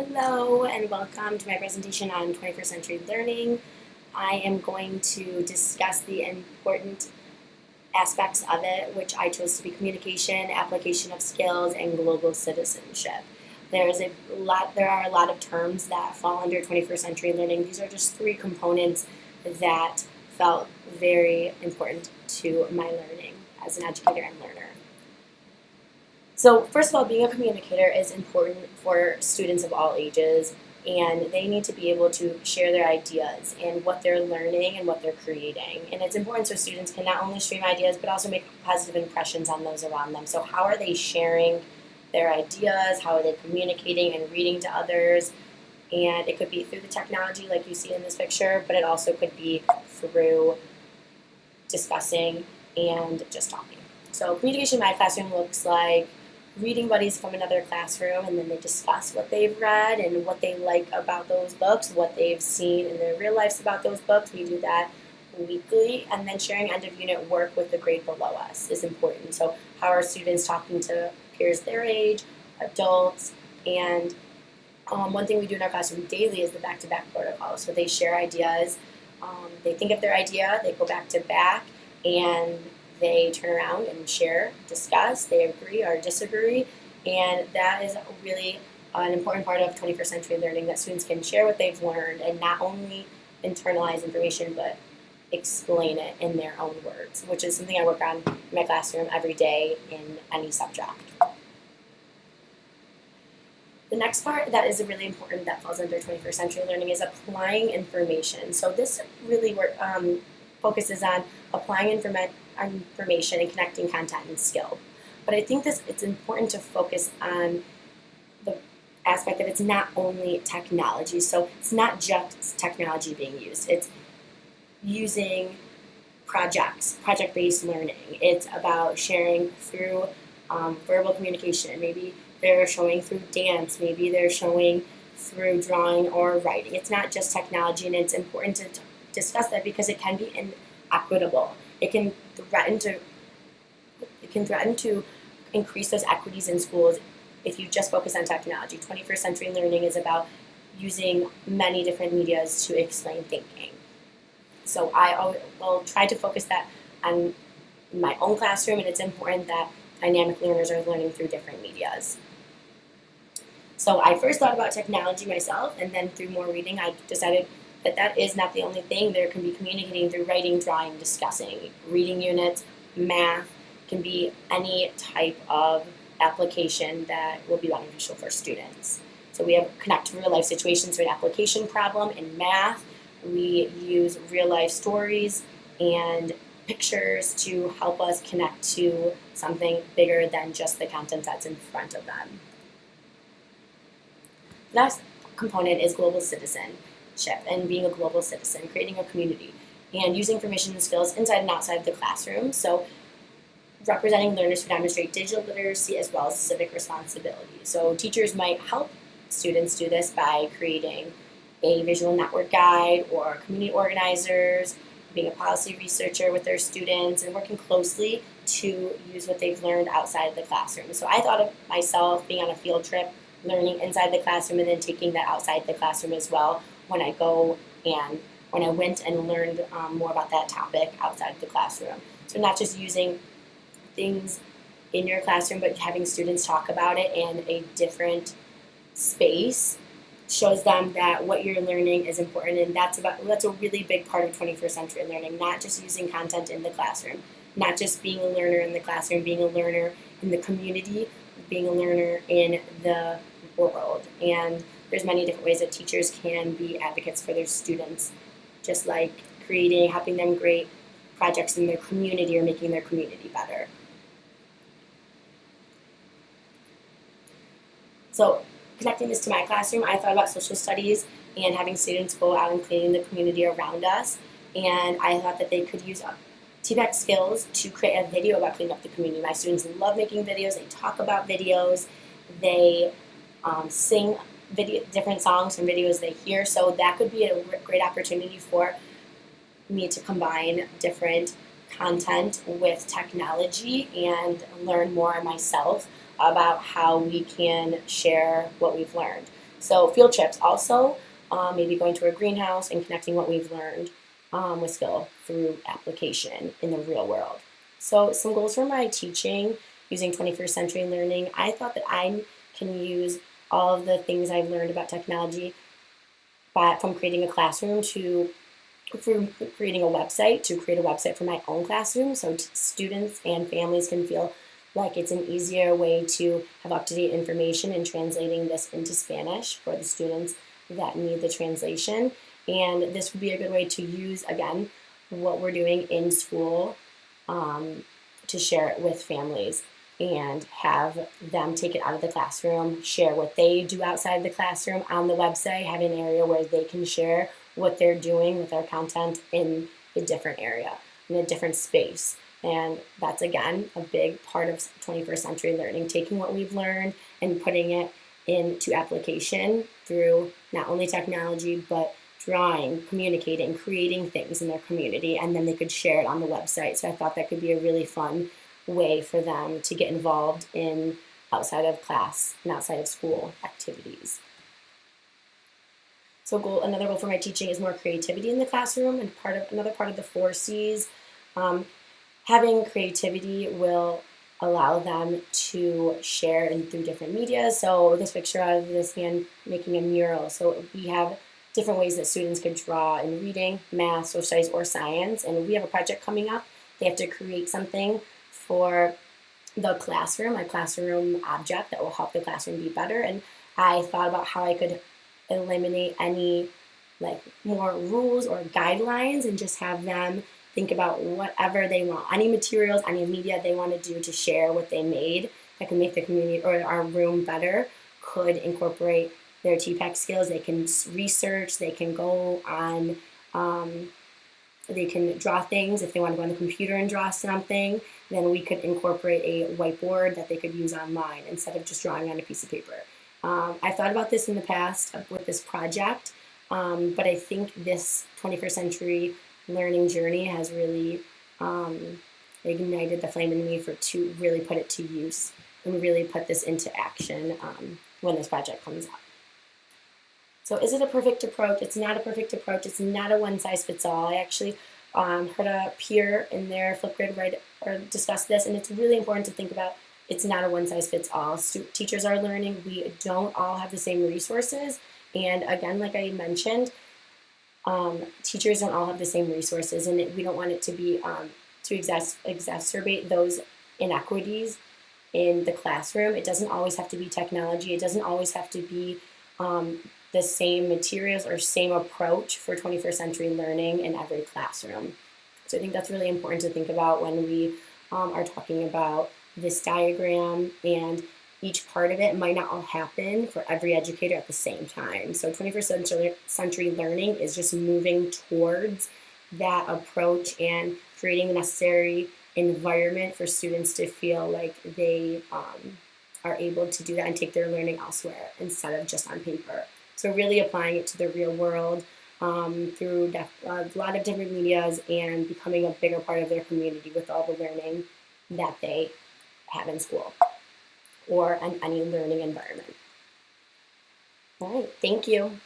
Hello and welcome to my presentation on 21st century learning. I am going to discuss the important aspects of it, which I chose to be communication, application of skills, and global citizenship. There are a lot of terms that fall under 21st century learning. These are just three components that felt very important to my learning as an educator and learner. So first of all, being a communicator is important for students of all ages, and they need to be able to share their ideas and what they're learning and what they're creating. And it's important so students can not only stream ideas, but also make positive impressions on those around them. So how are they sharing their ideas? How are they communicating and reading to others? And it could be through the technology like you see in this picture, but it also could be through discussing and just talking. So communication in my classroom looks like reading buddies from another classroom, and then they discuss what they've read and what they like about those books, what they've seen in their real lives about those books. We do that weekly, and then sharing end of unit work with the grade below us is important. So how are students talking to peers their age, adults, and one thing we do in our classroom daily is the back-to-back protocol. So they share ideas, they think of their idea, they go back to back, and they turn around and share, discuss, they agree or disagree, and that is really an important part of 21st century learning, that students can share what they've learned and not only internalize information but explain it in their own words, which is something I work on in my classroom every day in any subject. The next part that is really important that falls under 21st century learning is applying information. So this really focuses on applying information and connecting content and skill. But I think it's important to focus on the aspect that it's not only technology. So it's not just technology being used. It's using projects, project-based learning. It's about sharing through verbal communication. Maybe they're showing through dance. Maybe they're showing through drawing or writing. It's not just technology, and it's important to discuss that because it can be inequitable. It can threaten to increase those equities in schools if you just focus on technology. 21st century learning is about using many different medias to explain thinking. So I will try to focus that on my own classroom, and it's important that dynamic learners are learning through different medias. So I first thought about technology myself, and then through more reading, I decided that is not the only thing. There can be communicating through writing, drawing, discussing, reading units, math, can be any type of application that will be beneficial for students. So we have connect to real life situations to an application problem. In math, we use real life stories and pictures to help us connect to something bigger than just the content that's in front of them. The next component is global citizenship and being a global citizen, creating a community, and using information and skills inside and outside of the classroom. So representing learners who demonstrate digital literacy as well as civic responsibility. So teachers might help students do this by creating a visual network guide, or community organizers, being a policy researcher with their students, and working closely to use what they've learned outside of the classroom. So I thought of myself being on a field trip, learning inside the classroom, and then taking that outside the classroom as well when I went and learned more about that topic outside of the classroom. So not just using things in your classroom, but having students talk about it in a different space shows them that what you're learning is important, and that's a really big part of 21st century learning, not just using content in the classroom, not just being a learner in the classroom, being a learner in the community, being a learner in the world. And there's many different ways that teachers can be advocates for their students, just like helping them create projects in their community or making their community better. So connecting this to my classroom, I thought about social studies and having students go out and cleaning the community around us. And I thought that they could use TPAC skills to create a video about cleaning up the community. My students love making videos. They talk about videos. They sing different songs from videos they hear. So that could be a great opportunity for me to combine different content with technology and learn more myself about how we can share what we've learned. So field trips also, maybe going to a greenhouse and connecting what we've learned with skill through application in the real world. So some goals for my teaching using 21st century learning, I thought that I can use all of the things I've learned about technology from creating a classroom to from creating a website to create a website for my own classroom so students and families can feel like it's an easier way to have up-to-date information and translating this into Spanish for the students that need the translation. And this would be a good way to use, again, what we're doing in school to share it with families and have them take it out of the classroom, share what they do outside the classroom on the website, have an area where they can share what they're doing with our content in a different area, in a different space. And that's, again, a big part of 21st century learning, taking what we've learned and putting it into application through not only technology, but drawing, communicating, creating things in their community, and then they could share it on the website. So I thought that could be a really fun way for them to get involved in outside of class and outside of school activities. So another goal for my teaching is more creativity in the classroom, and another part of the 4 C's. Having creativity will allow them to share through different media. So this picture of this man making a mural. So we have different ways that students can draw in reading, math, social studies, or science. And we have a project coming up. They have to create something for the classroom, a classroom object that will help the classroom be better. And I thought about how I could eliminate any more rules or guidelines and just have them think about whatever they want, any materials, any media they want to do to share what they made that can make the community or our room better, could incorporate their TPAC skills. They can research, they can go on, they can draw things. If they want to go on the computer and draw something, then we could incorporate a whiteboard that they could use online instead of just drawing on a piece of paper. I thought about this in the past with this project, but I think this 21st century learning journey has really ignited the flame in me to really put it to use and really put this into action when this project comes up. So is it a perfect approach? It's not a perfect approach. It's not a one-size-fits-all. I actually heard a peer in their Flipgrid discuss this, and it's really important to think about it's not a one-size-fits-all. Teachers are learning. We don't all have the same resources. And again, like I mentioned, teachers don't all have the same resources, and we don't want it to be to exacerbate those inequities in the classroom. It doesn't always have to be technology. It doesn't always have to be the same materials or same approach for 21st century learning in every classroom. So I think that's really important to think about when we are talking about this diagram, and each part of it might not all happen for every educator at the same time. So 21st century learning is just moving towards that approach and creating the necessary environment for students to feel like they are able to do that and take their learning elsewhere instead of just on paper. So really applying it to the real world through a lot of different medias and becoming a bigger part of their community with all the learning that they have in school or in any learning environment. All right, thank you.